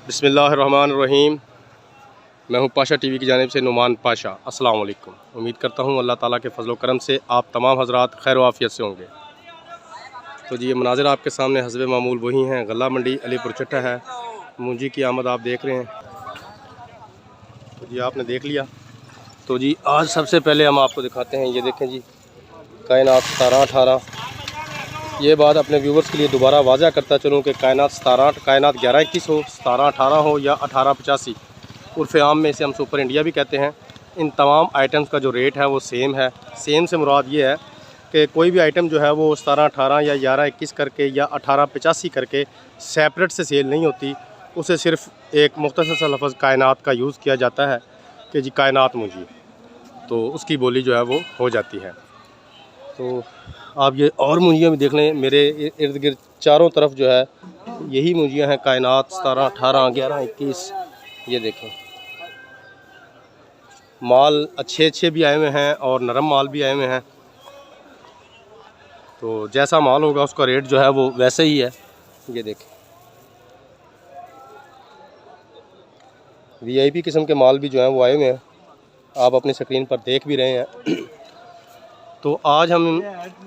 बिस्मिल्लाहिर्रहमानिर्रहीम। मैं हूं पाशा टीवी की जानिब से नुमान पाशा। अस्सलाम वालेकुम। उम्मीद करता हूं अल्लाह ताला के फजल करम से आप तमाम हजरात खैर वाफियत से होंगे। तो जी ये मनाज़िर आपके सामने हस्बे मामूल वही हैं। गल्ला मंडी अलीपुर चट्टा है। मूंजी की आमद आप देख रहे हैं। तो जी आपने देख लिया। तो जी आज सबसे पहले हम आपको दिखाते हैं, ये देखें जी कायनात 17-18। ये बात अपने व्यूवर्स के लिए दोबारा वाज़ा करता चलूँ कि कायनात 11-21 हो, 17-18 हो या 18-85, उर्फ़ आम में इसे हम सुपर इंडिया भी कहते हैं। इन तमाम आइटम्स का जो रेट है वो सेम है। सेम से मुराद ये है कि कोई भी आइटम जो है वो 17-18 या 11-21 करके या 18-85 करके सेपरेट से सेल नहीं होती। उसे सिर्फ़ एक मुख्तसर सा लफ्ज़ कायनात का यूज़ किया जाता है कि जी कायनात मूंजी, तो उसकी बोली जो है वो हो जाती है। तो आप ये और मूंजियाँ भी देख लें, मेरे इर्द गिर्द चारों तरफ जो है यही मूंजियाँ हैं। कायनात 17-18, 11-21। ये देखें माल अच्छे भी आए हुए हैं और नरम माल भी आए हुए हैं। तो जैसा माल होगा उसका रेट जो है वो वैसे ही है। ये देखें वीआईपी किस्म के माल भी जो हैं वो आए हुए हैं, आप अपनी स्क्रीन पर देख भी रहे हैं। तो आज हम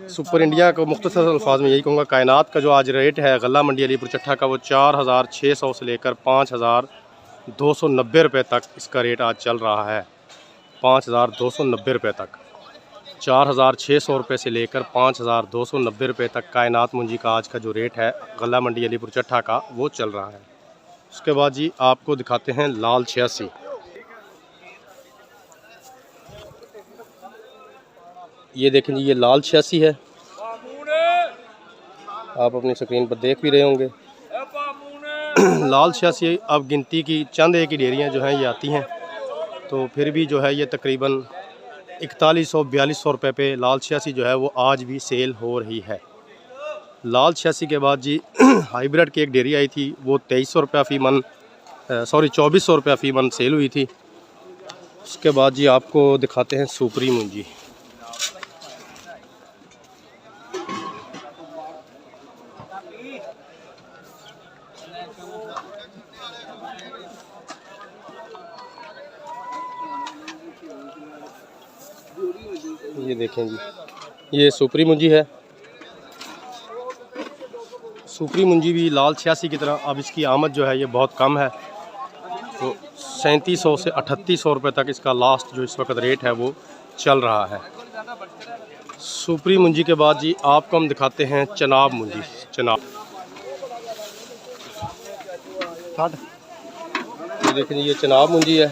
सुपर इंडिया को मुख्तसर अल्फाज में यही कहूँगा, कायनात का जो आज रेट है गल्ला मंडी अलीपुर चट्टा का, वो 4600 से लेकर 5290 रुपये तक इसका रेट आज चल रहा है। 5290 रुपये तक, 4600 रुपये से लेकर 5290 रुपये तक कायनात मूंजी का आज का जो रेट है गल्ला मंडी अलीपुर चट्टा का वो चल रहा है। उसके बाद जी आपको दिखाते हैं लाल 86। ये देखें जी ये लाल 86 है, आप अपनी स्क्रीन पर देख भी रहे होंगे। लाल 86 अब गिनती की चंद एक ही डेयरियाँ जो हैं ये आती हैं, तो फिर भी जो है ये तकरीबन 4100-4200 रुपये पे लाल 86 जो है वो आज भी सेल हो रही है। लाल 86 के बाद जी हाइब्रिड की एक डेयरी आई थी, वो 2300 रुपया फ़ी मन, 2400 रुपया फ़ी मन सेल हुई थी। उसके बाद जी आपको दिखाते हैं सुपरी मूंजी। ये देखें जी ये सुपरी मूंजी है। सुपरी मूंजी भी लाल 86 की तरह अब इसकी आमद जो है ये बहुत कम है। तो 3700 से 3800 रुपये तक इसका लास्ट जो इस वक्त रेट है वो चल रहा है। सुपरी मूंजी के बाद जी आपको हम दिखाते हैं चनाब मूंजी। चनाब ये देखें ये चनाब मूंजी है।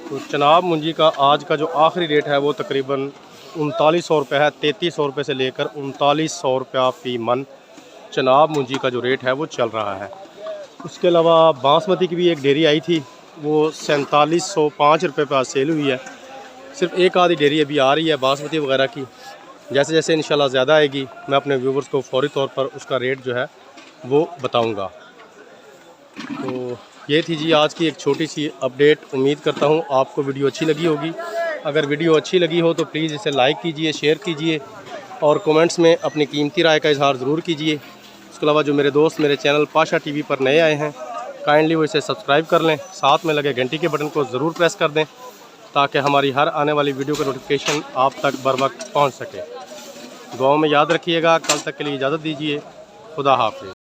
तो चनाब मूंजी का आज का जो आखिरी रेट है वो तकरीबन 3900 रुपये है। 3300 रुपये से लेकर 3900 रुपया फ़ी मन चनाब मूंजी का जो रेट है वो चल रहा है। उसके अलावा बासमती की भी एक डेयरी आई थी, वो 4705 रुपये पर सेल हुई है। सिर्फ एक आधी डेयरी अभी आ रही है बासमती वगैरह की। जैसे जैसे इंशाल्लाह ज़्यादा आएगी मैं अपने व्यूवर्स को फौरी तौर पर उसका रेट जो है वो बताऊँगा। तो ये थी जी आज की एक छोटी सी अपडेट। उम्मीद करता हूँ आपको वीडियो अच्छी लगी होगी। अगर वीडियो अच्छी लगी हो तो प्लीज़ इसे लाइक कीजिए, शेयर कीजिए और कमेंट्स में अपनी कीमती राय का इजहार ज़रूर कीजिए। इसके अलावा जो मेरे दोस्त मेरे चैनल पाशा टीवी पर नए आए हैं, काइंडली वो इसे सब्सक्राइब कर लें, साथ में लगे घंटी के बटन को ज़रूर प्रेस कर दें ताकि हमारी हर आने वाली वीडियो का नोटिफिकेशन आप तक बर वक्त पहुँच सके। दुआओं में याद रखिएगा। कल तक के लिए इजाज़त दीजिए। खुदा हाफ़िज़।